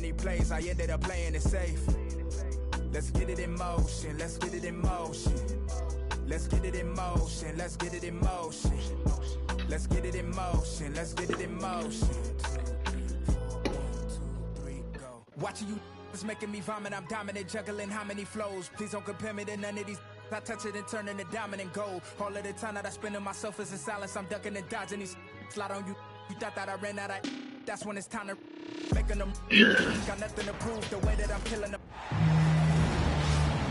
many plays, I ended up playing it safe. Let's get it in motion, let's get it in motion. Let's get it in motion, let's get it in motion. Let's get it in motion, let's get it in motion. 1, 2, 3, go. Watching you is making me vomit, I'm dominant, juggling how many flows. Please don't compare me to none of these. I touch it and turn into diamond and gold. All of the time that I spend in myself is in silence. I'm ducking and dodging these. Slide on you. You thought that I ran out of. That's when it's time to making them. Got nothing to prove the way that I'm killing them.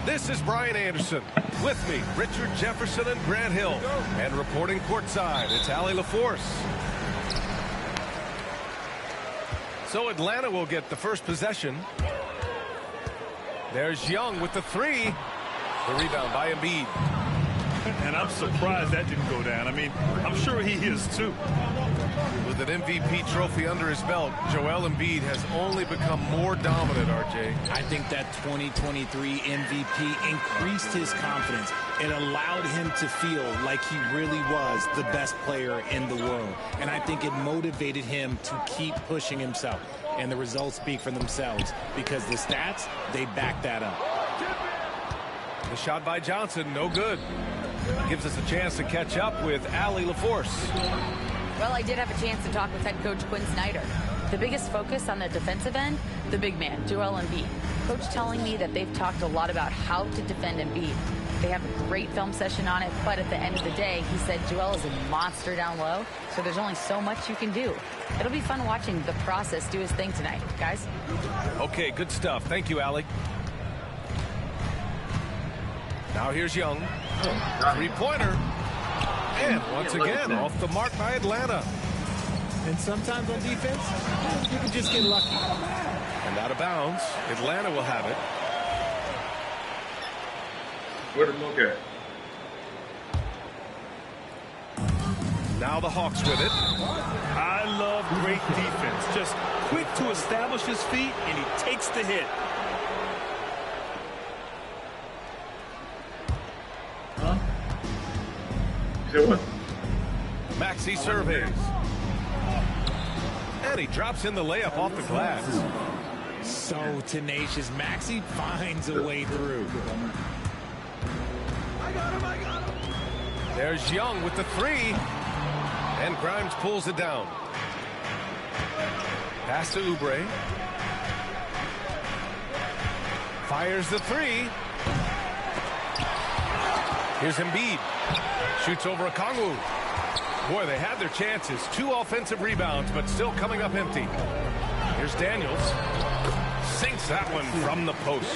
This is Brian Anderson. With me, Richard Jefferson and Grant Hill. And reporting courtside, it's Allie LaForce. So Atlanta will get the first possession. There's Young with the three. The rebound by Embiid. And I'm surprised that didn't go down. I mean, I'm sure he is too. With an MVP trophy under his belt, Joel Embiid has only become more dominant, RJ. I think that 2023 MVP increased his confidence. It allowed him to feel like he really was the best player in the world. And I think it motivated him to keep pushing himself. And the results speak for themselves because the stats, they back that up. The shot by Johnson, no good. Gives us a chance to catch up with Allie LaForce. Well, I did have a chance to talk with head coach Quinn Snyder. The biggest focus on the defensive end, the big man, Joel Embiid. Coach telling me that they've talked a lot about how to defend Embiid. They have a great film session on it, but at the end of the day, he said Joel is a monster down low, so there's only so much you can do. It'll be fun watching the process do his thing tonight, guys. Okay, good stuff. Thank you, Allie. Now here's Young. Three-pointer. And once again, off the mark by Atlanta. And sometimes on defense, you can just get lucky. And out of bounds, Atlanta will have it. Where to look at? Now the Hawks with it. I love great defense. Just quick to establish his feet, and he takes the hit. What? Maxey surveys. And he drops in the layup off the glass. So tenacious. Maxey finds a way through. I got him. There's Young with the three. And Grimes pulls it down. Pass to Oubre. Fires the three. Here's Embiid. Shoots over a Kongwu. Boy, they had their chances. 2 offensive rebounds, but still coming up empty. Here's Daniels. Sinks that one from the post.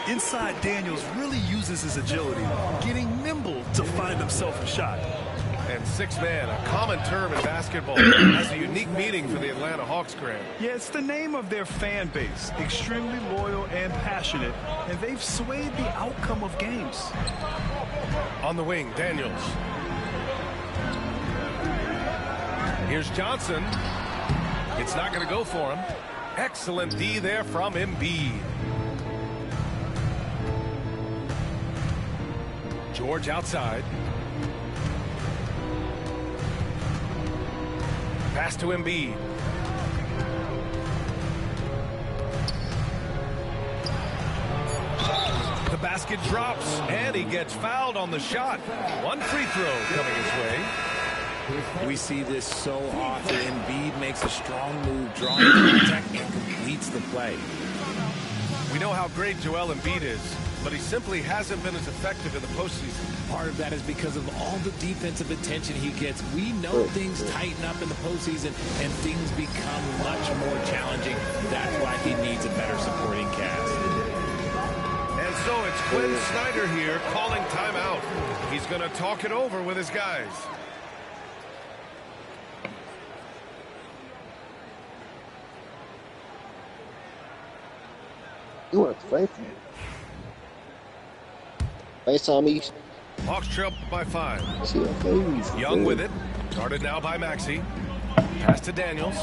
Inside, Daniels really uses his agility, getting nimble to find himself a shot. And six-man, a common term in basketball, has a unique meaning for the Atlanta Hawks, Grant. Yeah, it's the name of their fan base. Extremely loyal and passionate, and they've swayed the outcome of games. On the wing, Daniels. Here's Johnson. It's not going to go for him. Excellent D there from Embiid. George outside. Pass to Embiid. The basket drops, and he gets fouled on the shot. One free throw coming his way. We see this so often. Embiid makes a strong move, drawing contact, and completes the play. We know how great Joel Embiid is, but he simply hasn't been as effective in the postseason. Part of that is because of all the defensive attention he gets. We know things tighten up in the postseason, and things become much more challenging. That's why he needs a better supporting cast. And so it's Quinn Snyder here calling timeout. He's going to talk it over with his guys. You want to play? Face on me. Hawks trail by 5. See your face. Young with it. Guarded now by Maxey. Pass to Daniels.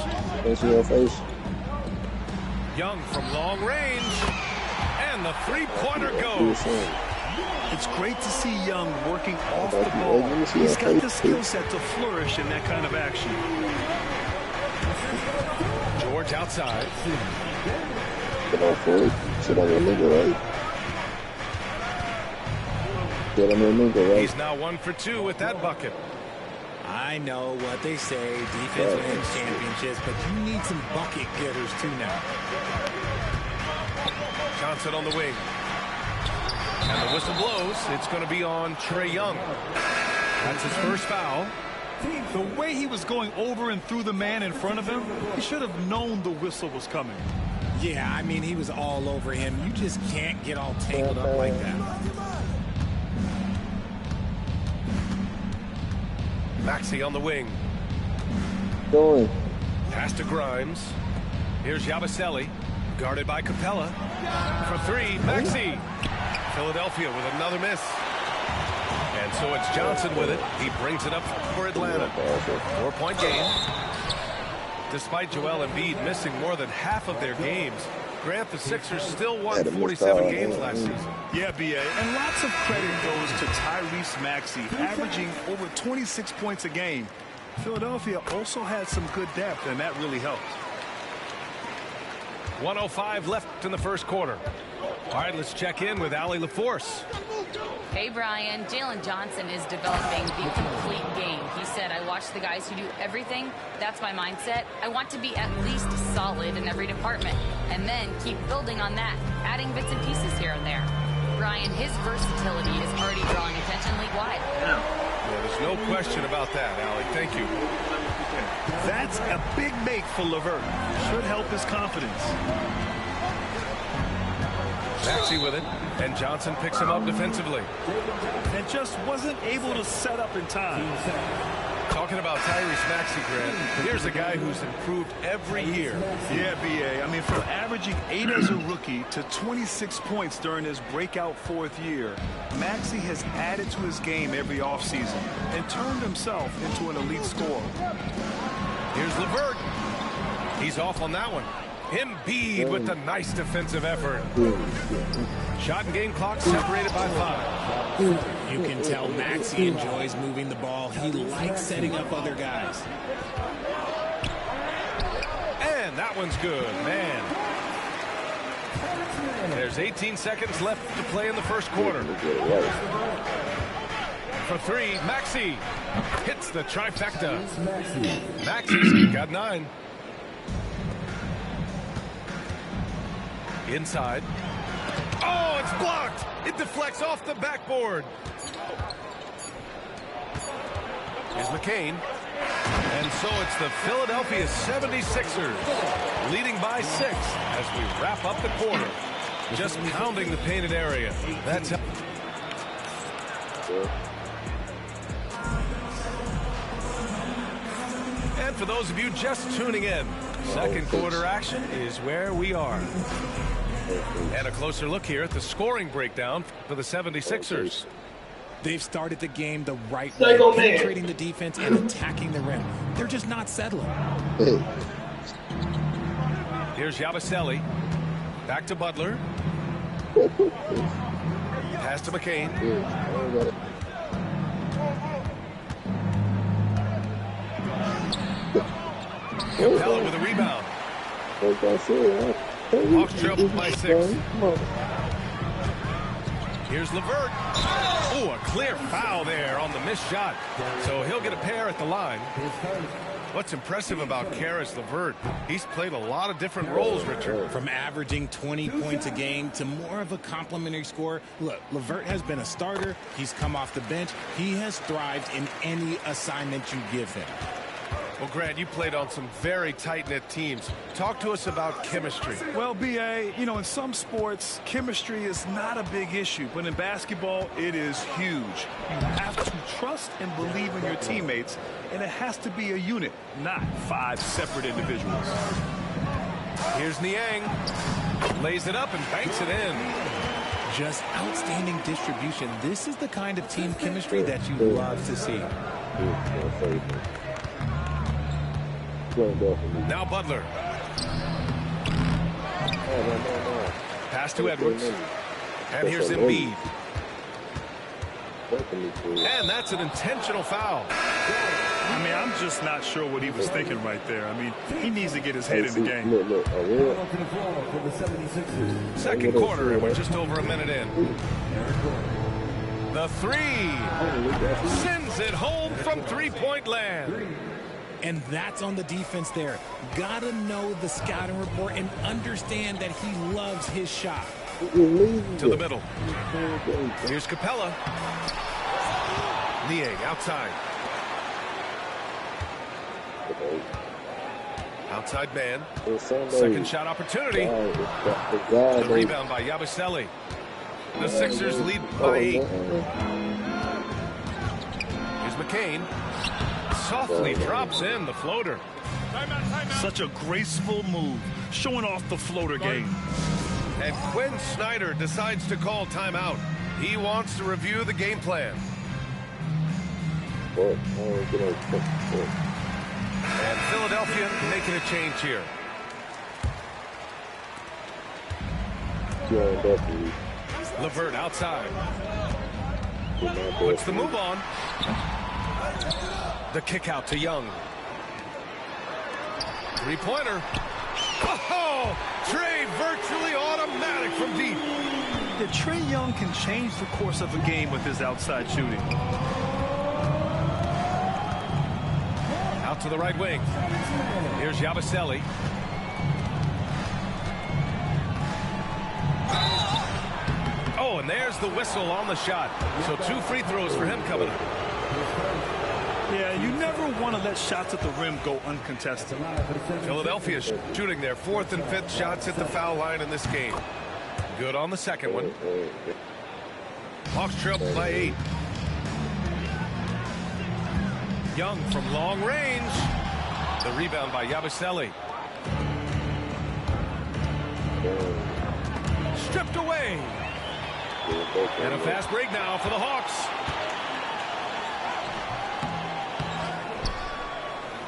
Face your face. Young from long range. And the three-pointer goes. It's great to see Young working off the ball. He's got the skill set to flourish in that kind of action. George Edwards outside. Get off free. Sit on your nigga, right? Get on your nigga, right? He's now 1 for 2 with that bucket. I know what they say, defense wins championships, but you need some bucket getters too now. Johnson on the wing. And the whistle blows. It's going to be on Trae Young. That's his first foul. The way he was going over and through the man in front of him, he should have known the whistle was coming. Yeah, I mean, he was all over him. You just can't get all tangled up like that. Maxey on the wing. Going. Pass to Grimes. Here's Yabusele. Guarded by Capella. For three, Maxey. Philadelphia with another miss. And so it's Johnson with it. He brings it up for Atlanta. 4-point game. Despite Joel Embiid missing more than half of their games, Grant, the Sixers still won 47 games last season. Yeah, B.A. And lots of credit goes to Tyrese Maxey, averaging over 26 points a game. Philadelphia also had some good depth, and that really helped. 1:05 left in the first quarter. All right, let's check in with Allie LaForce. Hey, Brian. Jalen Johnson is developing the complete game. He said, I watch the guys who do everything. That's my mindset. I want to be at least solid in every department and then keep building on that, adding bits and pieces here and there. Brian, his versatility is already drawing attention league-wide. Yeah, there's no question about that, Allie. Thank you. That's a big make for LeVert. Should help his confidence. Maxey with it, and Johnson picks him up defensively. And just wasn't able to set up in time. Talking about Tyrese Maxey, Grant, here's a guy who's improved every year. Yeah, B.A. I mean, from averaging 8 as a rookie to 26 points during his breakout 4th year, Maxey has added to his game every offseason and turned himself into an elite scorer. Here's LeVert. He's off on that one. Embiid with the nice defensive effort. Shot and game clock separated by 5. You can tell Maxey enjoys moving the ball. He likes setting up other guys. And that one's good, man. There's 18 seconds left to play in the first quarter. For three, Maxey hits the trifecta. Maxey's got 9. Inside. Oh, it's blocked. It deflects off the backboard. Here's McCain. And so it's the Philadelphia 76ers leading by 6 as we wrap up the quarter. Just pounding the painted area. That's how. And for those of you just tuning in, second quarter action is where we are. And a closer look here at the scoring breakdown for the 76ers. They've started the game the right way, penetrating the defense and attacking the rim. They're just not settling. Here's Yabusele. Back to Butler. Pass to McCain. Capella with a rebound. Hawks trail by 6. Here's LeVert. Oh, a clear foul there on the missed shot. So he'll get a pair at the line. What's impressive about Karis LeVert, he's played a lot of different roles, Richard. From averaging 20 points a game to more of a complimentary scorer. Look, LeVert has been a starter. He's come off the bench. He has thrived in any assignment you give him. Well, Grant, you played on some very tight-knit teams. Talk to us about chemistry. Well, B.A., you know, in some sports, chemistry is not a big issue. But in basketball, it is huge. You have to trust and believe in your teammates, and it has to be a unit, not 5 separate individuals. Here's Niang. Lays it up and banks it in. Just outstanding distribution. This is the kind of team chemistry that you love to see. Now Butler. Pass to Edwards. And here's Embiid. And that's an intentional foul. I mean, I'm just not sure what he was thinking right there. I mean, he needs to get his head in the game. Second quarter, and we're just over a minute in. The three sends it home from three-point land. And that's on the defense there. Gotta know the scouting report and understand that he loves his shot. To the middle. Here's Capella. Niang outside. Outside man. Second shot opportunity. The rebound by Yabusele. The Sixers lead by 8. Here's McCain. Softly drops in the floater. Such a graceful move, showing off the floater game. And Quinn Snyder decides to call timeout. He wants to review the game plan. And Philadelphia making a change here. LeVert outside. Puts the move on. The kick out to Young. Three-pointer. Oh, Trey virtually automatic from deep. Yeah, Trey Young can change the course of a game with his outside shooting. Out to the right wing. Here's Yabusele. Oh, and there's the whistle on the shot. So 2 free throws for him coming up. Yeah, you never want to let shots at the rim go uncontested. Philadelphia shooting their 4th and 5th shots at the foul line in this game. Good on the second one. Hawks trail by 8. Young from long range. The rebound by Yabusele. Stripped away. And a fast break now for the Hawks.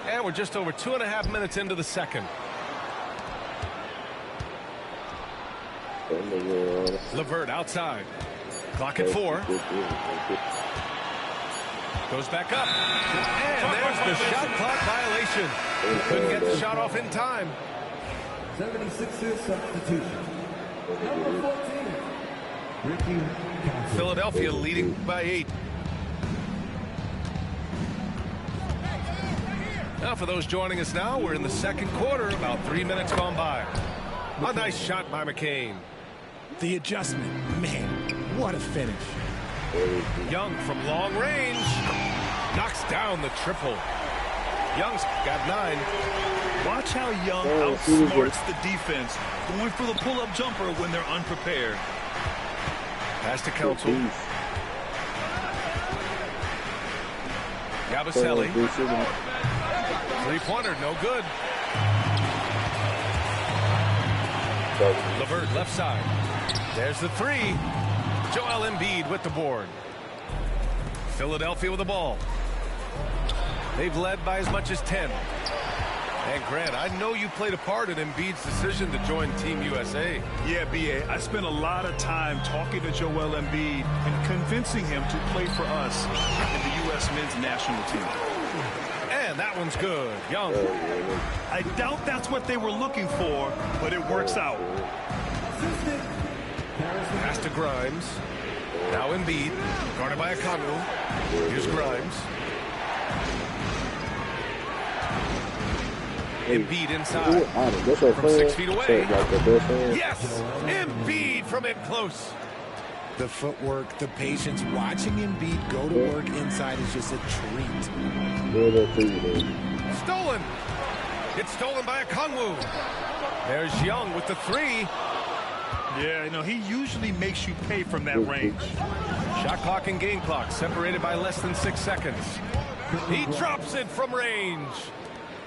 And we're just over 2.5 minutes into the second. LeVert outside. Clock at 4. Goes back up. And there's the shot clock violation. Couldn't get the shot off in time. 76ers substitution. Number 14. Ricky Castle. Philadelphia leading by 8. Now for those joining us now, we're in the second quarter, about 3 minutes gone by. A nice shot by McCain. The adjustment, man, what a finish. Young from long range. Knocks down the triple. Young's got 9. Watch how Young outsmarts the defense, going for the pull-up jumper when they're unprepared. Pass to Council. Yabusele. Three-pointer, no good. LeVert left side. There's the 3. Joel Embiid with the board. Philadelphia with the ball. They've led by as much as 10. And Grant, I know you played a part in Embiid's decision to join Team USA. Yeah, B.A., I spent a lot of time talking to Joel Embiid and convincing him to play for us in the U.S. men's national team. And that one's good. Young. I doubt that's what they were looking for, but it works out. Pass to Grimes. Now Embiid. Guarded by Okongwu. Here's Grimes. Embiid inside. From 6 feet away. Yes! Embiid from in close. The footwork, the patience, watching Embiid go to work inside is just a treat. Stolen. It's stolen by Okongwu. There's Young with the 3. Yeah, you know, he usually makes you pay from that range. Shot clock and game clock separated by less than 6 seconds. He drops it from range.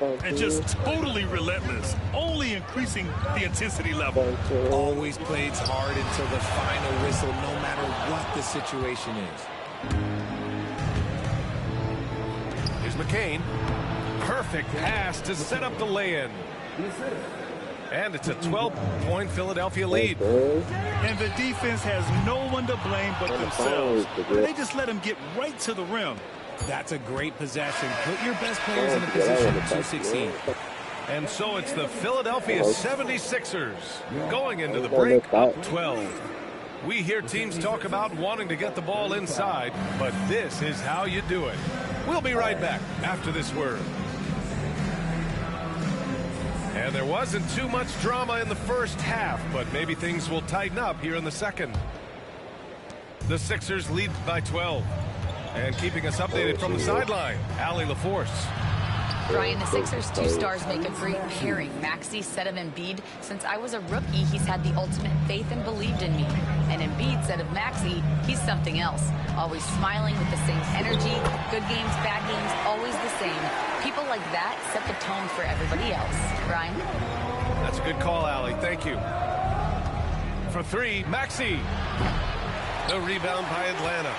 And just totally relentless, only increasing the intensity level. Always plays hard until the final whistle, no matter what the situation is. Here's McCain. Perfect pass to set up the lay-in. And it's a 12-point Philadelphia lead. And the defense has no one to blame but themselves. They just let him get right to the rim. That's a great possession. Put your best players in a position to succeed. And so it's the Philadelphia 76ers going into the break up 12. We hear teams talk about wanting to get the ball inside, but this is how you do it. We'll be right back after this word. And there wasn't too much drama in the first half, but maybe things will tighten up here in the second. The Sixers lead by 12. And keeping us updated from the sideline, Allie LaForce. Brian, the Sixers' two stars make a great pairing. Maxey said of Embiid, since I was a rookie, he's had the ultimate faith and believed in me. And Embiid said of Maxey, he's something else. Always smiling with the same energy, good games, bad games, always the same. People like that set the tone for everybody else. Brian? That's a good call, Allie. Thank you. For three, Maxey. The rebound by Atlanta.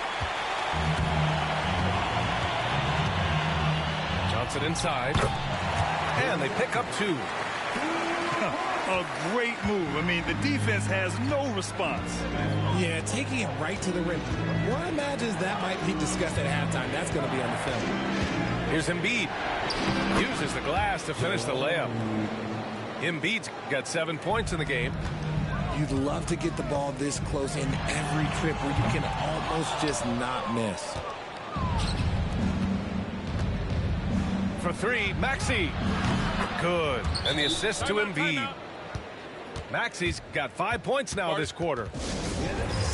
Johnson inside. And they pick up two. A great move. I mean, the defense has no response. Yeah, taking it right to the rim. Well, I imagine that might be discussed at halftime. That's going to be on the film. Here's Embiid. Uses the glass to finish the layup. Embiid's got 7 points in the game. You'd love to get the ball this close in every trip where you can almost just not miss. For three, Maxey. Good. And the assist to Embiid. Maxey's got 5 points now this quarter.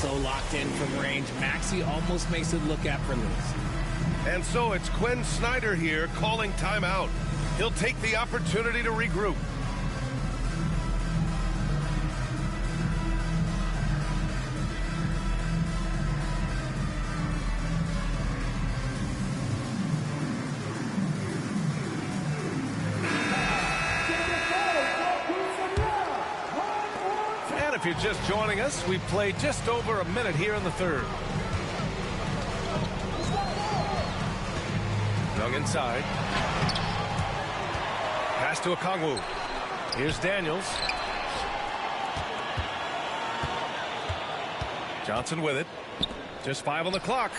So locked in from range, Maxey almost makes it look effortless. And so it's Quinn Snyder here calling timeout. He'll take the opportunity to regroup. If you're just joining us, we've played just over a minute here in the third. Young inside. Pass to Okongwu. Here's Daniels. Johnson with it. Just 5 on the clock.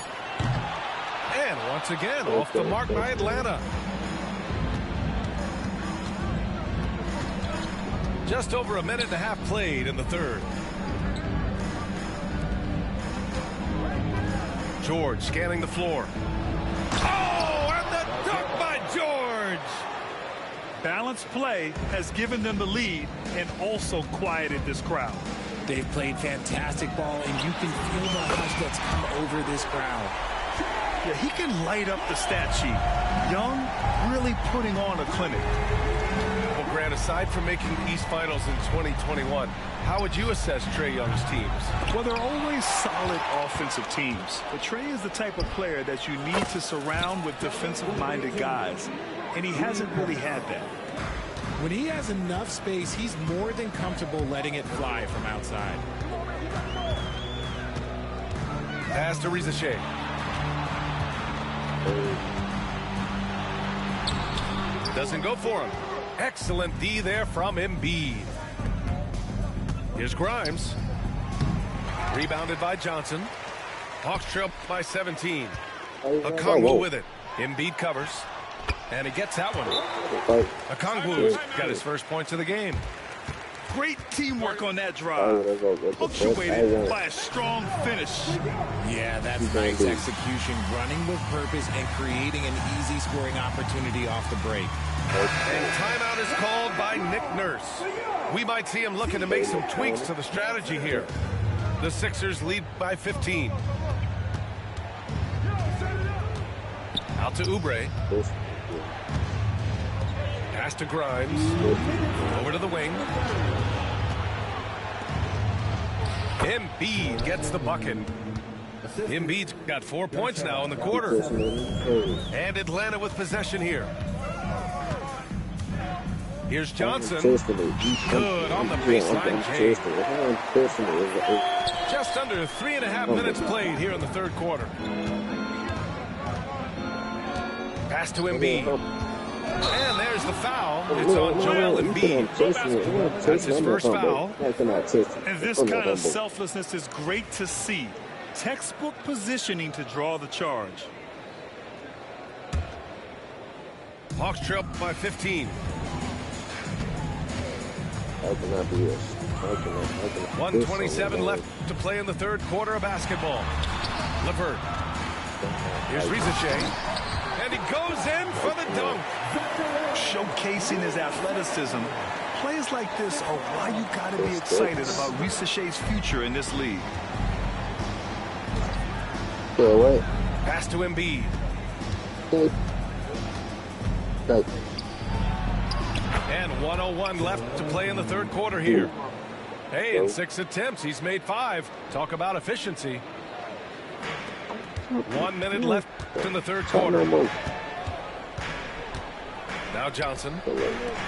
And once again, off the mark by Atlanta. Just over a minute and a half played in the third. George scanning the floor. Oh, and the dunk by George! Balanced play has given them the lead and also quieted this crowd. They've played fantastic ball, and you can feel the hush that's come over this crowd. Yeah, he can light up the stat sheet. Young really putting on a clinic. Grant, aside from making East Finals in 2021, how would you assess Trae Young's teams? Well, they're always solid offensive teams. But Trae is the type of player that you need to surround with defensive-minded guys, and he hasn't really had that. When he has enough space, he's more than comfortable letting it fly from outside. Pass to Rizachet. Doesn't go for him. Excellent D there from Embiid. Here's Grimes. Rebounded by Johnson. Hawks trail by 17. Okongwu with it. Embiid covers. And he gets that one. Okongwu's got his first points of the game. Great teamwork on that drive. Punctuated by a strong finish. Yeah, that's nice execution. Running with purpose and creating an easy scoring opportunity off the break. And timeout is called by Nick Nurse. We might see him looking to make some tweaks to the strategy here. The Sixers lead by 15. Out to Oubre. Pass to Grimes. Over to the wing. Embiid gets the bucket. Embiid's got 4 points now in the quarter. And Atlanta with possession here. Here's Johnson. Good on the baseline. Just under 3.5 minutes played here in the third quarter. Pass to Embiid. And there's the foul. It's on Joel Embiid. That's his first foul. And this kind of selflessness is great to see. Textbook positioning to draw the charge. Hawks trail by 15. How can I do this? 1:27 left to play in the third quarter of basketball. LeVert. Here's Rizachet. And he goes in for the dunk. Showcasing his athleticism. Plays like this are why you got to be excited about Rizachet's future in this league. Pass to Embiid. And 1:01 left to play in the third quarter here. Hey, in 6 attempts, he's made 5. Talk about efficiency. 1 minute left in the third quarter. Now Johnson.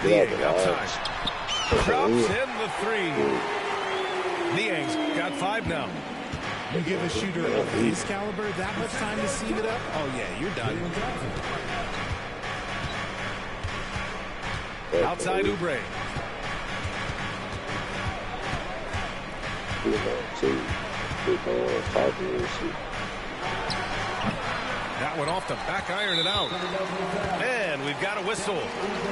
Niang outside. Drops in the 3. Niang's got 5 now. You give a shooter of his caliber that much time to seam it up? Oh, yeah, you're done. Outside Oubre. That one off the back iron it out. And we've got a whistle.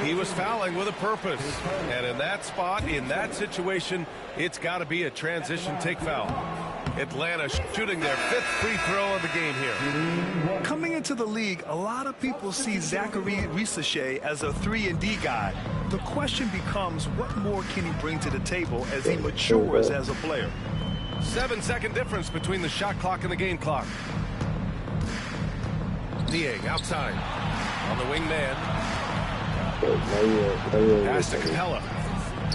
He was fouling with a purpose. And in that spot, in that situation, it's got to be a transition take foul. Atlanta shooting their 5th free throw of the game here. Coming into the league, a lot of people see Zachary Rizachet as a 3-and-D guy. The question becomes, what more can he bring to the table as he matures as a player? 7-second difference between the shot clock and the game clock. Niang outside on the wing man. Pass to Capella.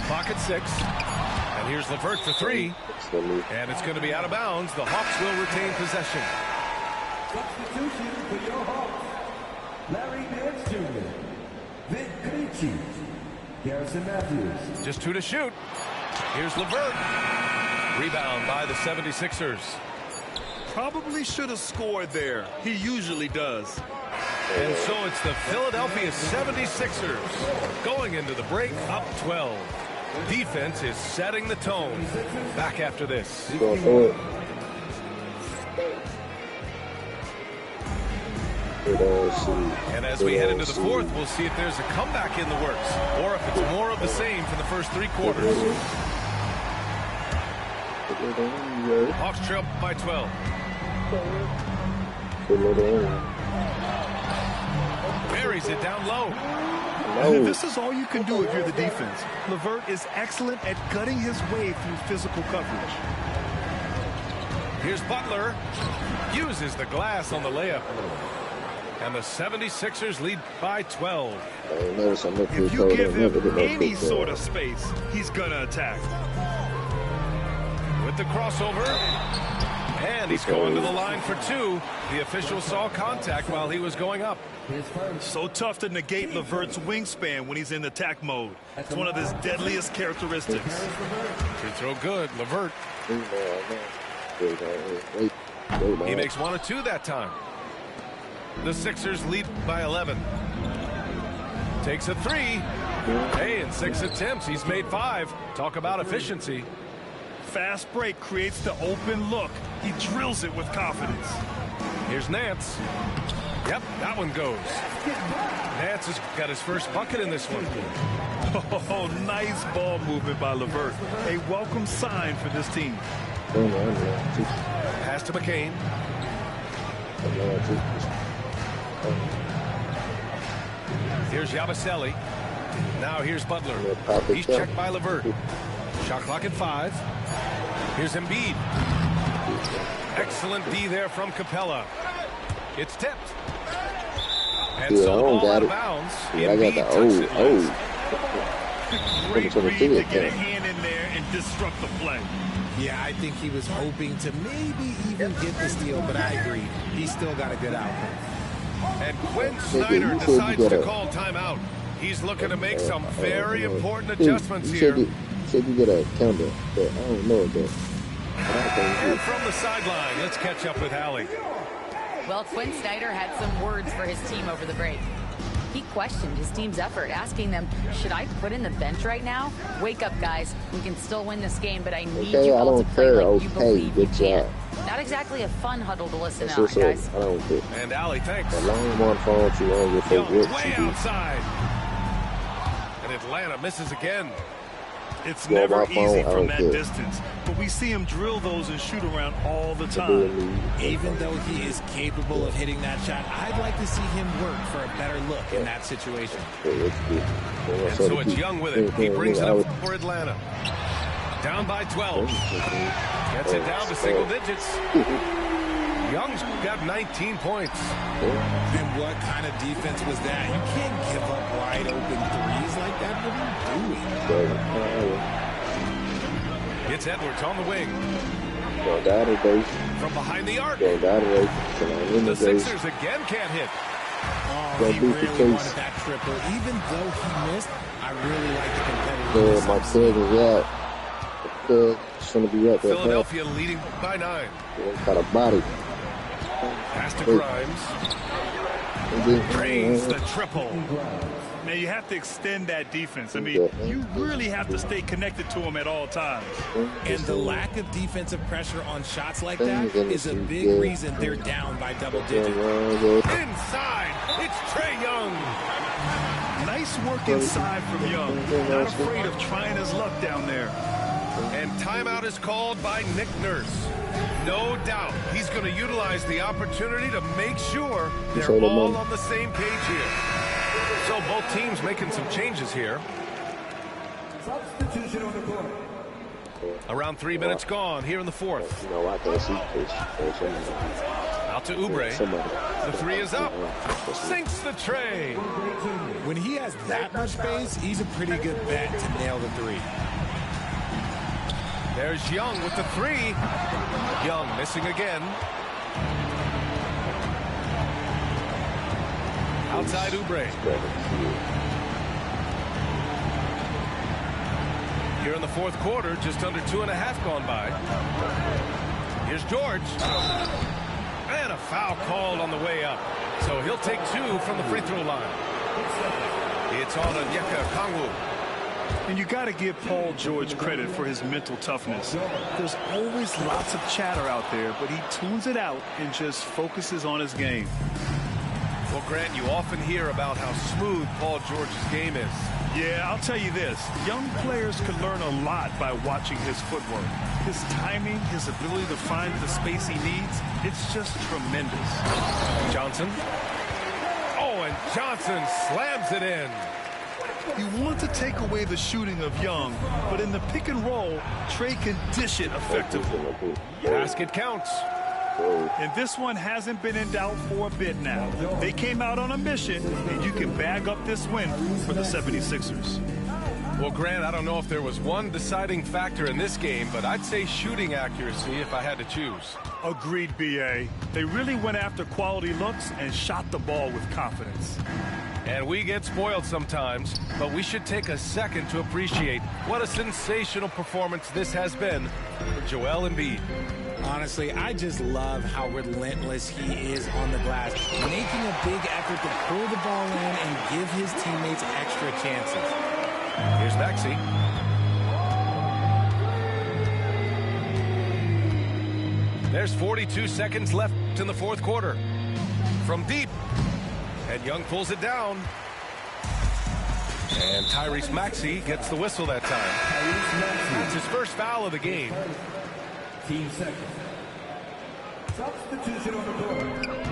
Clock at 6. And here's LeVert for 3. And it's going to be out of bounds. The Hawks will retain possession. Substitution for your Hawks. Larry Nance Jr. Vic Krejci. Garrison Matthews. Just 2 to shoot. Here's LeVert. Rebound by the 76ers. Probably should have scored there. He usually does. And so it's the Philadelphia 76ers going into the break up 12. Defense is setting the tone. Back after this. And as we head into the fourth, we'll see if there's a comeback in the works or if it's more of the same for the first 3 quarters. Hawks trail by 12. Buries it down low. This is all you can do if you're the defense. LeVert is excellent at gutting his way through physical coverage. Here's Butler. Uses the glass on the layup. And the 76ers lead by 12. If you give him any sort of space, he's going to attack. With the crossover. And he's going to the line for 2. The official saw contact while he was going up. So tough to negate LeVert's wingspan when he's in attack mode. It's one of his deadliest characteristics. Free throw good. LeVert. He makes 1 of 2 that time. The Sixers lead by 11. Takes a 3. Hey, in 6 attempts, he's made 5. Talk about efficiency. Fast break creates the open look. He drills it with confidence. Here's Nance. Yep, that one goes. Nance has got his first bucket in this one. Oh, nice ball movement by LeVert. A welcome sign for this team. Pass to McCain. Here's Yabusele. Now here's Butler. He's checked by LeVert. Shot clock at 5. Here's Embiid. Excellent D there from Capella. It's tipped. And so the ball out of bounds. Embiid tucks it last. Great read to get a hand in there and disrupt the play. Yeah, I think he was hoping to maybe even get the steal, but I agree. He's still got a good outcome. And Quinn Snyder decides to call timeout. He's looking to make some very important adjustments here. Said you get a counter, but I don't know that. And from the sideline, let's catch up with Allie. Well, Quinn Snyder had some words for his team over the break. He questioned his team's effort, asking them, should I put in the bench right now? Wake up, guys. We can still win this game, but I need you all to play like you believe you can. Not exactly a fun huddle to listen to, guys. I don't care. And Allie, thanks. A long one phone to on your favorite. Way outside. And Atlanta misses again. It's never easy from that distance, but we see him drill those and shoot around all the time. Even though he is capable of hitting that shot, I'd like to see him work for a better look in that situation. And so it's Young with it. He brings it up for Atlanta. Down by 12. Gets it down to single digits. Young's got 19 points. And what kind of defense was that? You can't give up wide open threes like that. What are you doing? It's Edwards on the wing. From behind the arc. The Sixers again can't hit. Oh, he really wanted that triple. Even though he missed, I really like the competitiveness. My cousin, it's going to be up there. Philadelphia leading by 9. Got a body. Pass to Grimes. Drains the triple. Man, you have to extend that defense. I mean, you really have to stay connected to him at all times. And the lack of defensive pressure on shots like that is a big reason they're down by double digits. Inside, it's Trae Young. Nice work inside from Young. Not afraid of trying his luck down there. And timeout is called by Nick Nurse. No doubt he's going to utilize the opportunity to make sure they're all on the same page here. So both teams making some changes here. Substitution on the court. Around 3 minutes gone here in the fourth. Out to Oubre. The three is up. Sinks the tray. When he has that much space, he's a pretty good bet to nail the three. There's Young with the three. Young missing again. Outside Oubre. Here in the fourth quarter, just under 2.5 gone by. Here's George. And a foul called on the way up. So he'll take 2 from the free throw line. It's on Onyeka Okongwu. And you got to give Paul George credit for his mental toughness. There's always lots of chatter out there, but he tunes it out and just focuses on his game. Well, Grant, you often hear about how smooth Paul George's game is. Yeah, I'll tell you this. Young players can learn a lot by watching his footwork. His timing, his ability to find the space he needs, it's just tremendous. Johnson. Oh, and Johnson slams it in. You want to take away the shooting of Young, but in the pick and roll, Trae can dish it effectively. Basket counts. And this one hasn't been in doubt for a bit now. They came out on a mission, and you can bag up this win for the 76ers. Well, Grant, I don't know if there was one deciding factor in this game, but I'd say shooting accuracy if I had to choose. Agreed, B.A. They really went after quality looks and shot the ball with confidence. And we get spoiled sometimes, but we should take a second to appreciate what a sensational performance this has been for Joel Embiid. Honestly, I just love how relentless he is on the glass, making a big effort to pull the ball in and give his teammates extra chances. Here's Maxey. There's 42 seconds left in the fourth quarter. From deep. And Young pulls it down. And Tyrese Maxey gets the whistle that time. That's his first foul of the game. 15 seconds. Substitution on the court.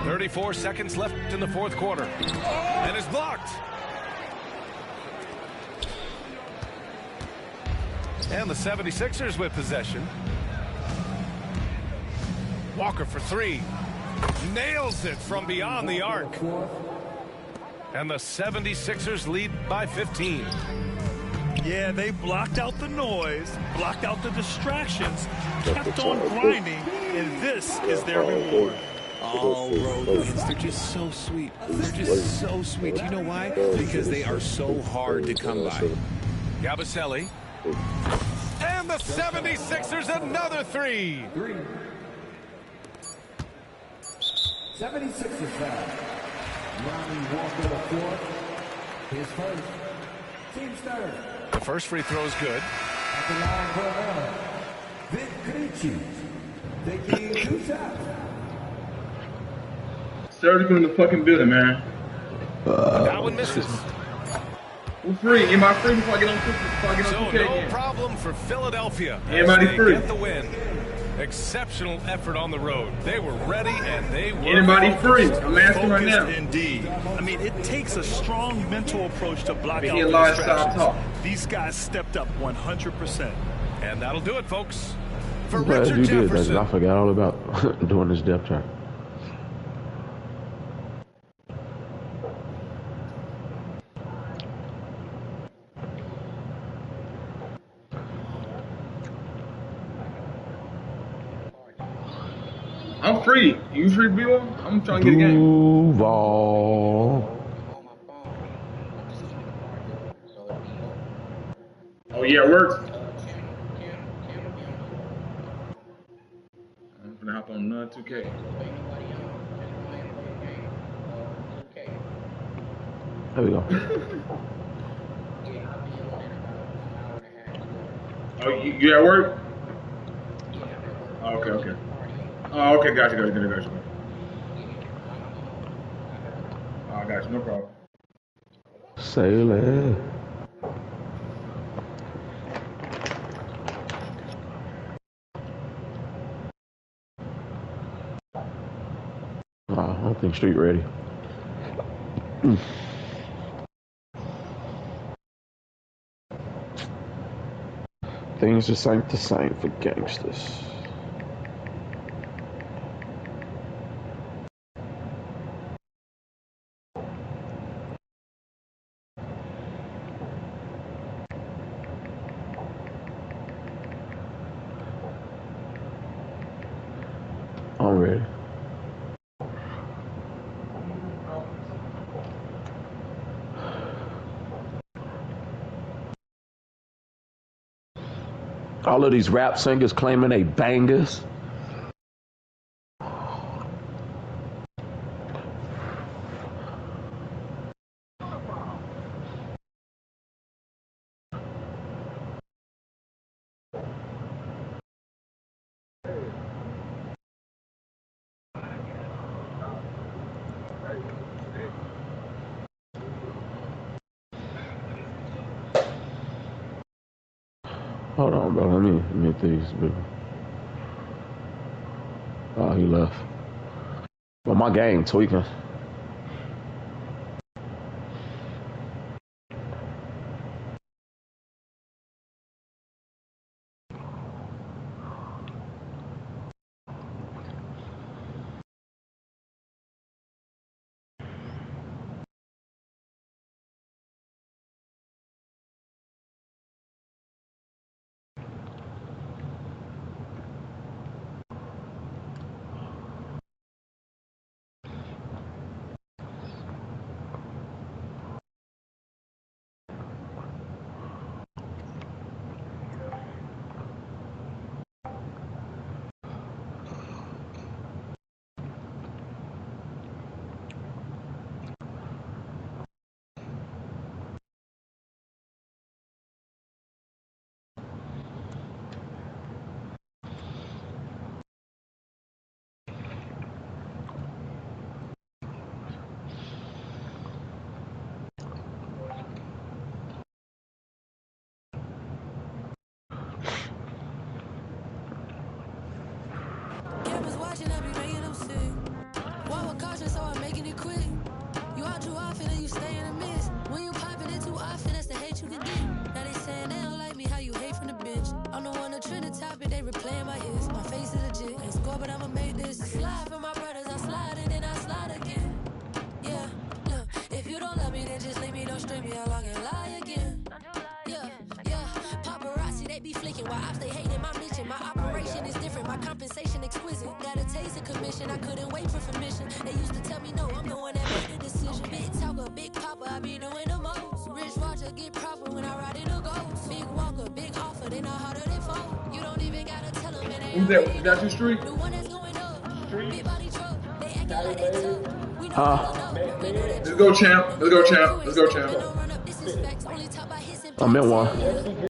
34 seconds left in the fourth quarter. And it's blocked. And the 76ers with possession. Walker for 3. Nails it from beyond the arc. And the 76ers lead by 15. Yeah, they blocked out the noise, blocked out the distractions, kept on grinding, and this is their reward. All road wins. They're just so sweet. They're just so sweet. You know why? Because they are so hard to come by. Yabusele. And the 76ers another 3. 76ers foul. Lonnie Walker the fourth. His first. Team start. The first free throw is good. At the line for Vic Gricci. Taking 2 shots. Surgical in the fucking building, man. That one misses. We're free. Anybody free before I get on 2K? So no again? problem for Philadelphia. Anybody They free? get the win. Exceptional effort on the road. They were ready and they were. Anybody free? I'm asking right now. Focused indeed. I mean, it takes a strong mental approach to block Be out here the live style distractions. talk. These guys stepped up 100%. And that'll do it, folks. For I'm glad Richard you did that. Jefferson. I forgot all about doing this depth chart. I'm free. You free, B1? I'm trying to get a game. Duval. Oh, yeah, it works. I'm gonna hop on 2K. There we go. Oh, you at work? Oh, okay. Oh, okay, gotcha. Oh, I got you, no problem. Sailing. I don't think Street ready. Things just ain't the same for gangsters. I'm ready. All of these rap singers claiming they bangers. Hold on, bro. Let me hit these, baby. Oh, he left. Well, my game tweaking. Cameras watching, I be making them sick. One with caution, so I'm making it quick. You out too often and you stay in the mist. When you popping it too often, that's the hate you can get. Now they saying they don't like me, how you hate from the bench. I'm the one to trend the topic, they replaying my hits. My face is legit, ain't score, but I'ma make this. I slide for my brothers, I slide and then I slide again. Yeah, look, if you don't love me, then just leave me, don't string me along and lie again. Yeah, paparazzi, they be flicking while ops, they hating my mission. My operation is different, my compensation exquisite. Got a taste of commission, I couldn't wait for permission. They used to tell me no, I'm the one that made the decision. Big talker, big papa, I be doing the most. Rich Roger, get proper when I ride in a ghost. Big walker, big offer, they know harder than fold. You don't even gotta tell them, and they Who's that? Is that your street? the one that's going up. Big body truck, they acting like they tough. We know Huh? we know that Let's go, champ. Let's go, champ. Let's go, champ. I'm in one.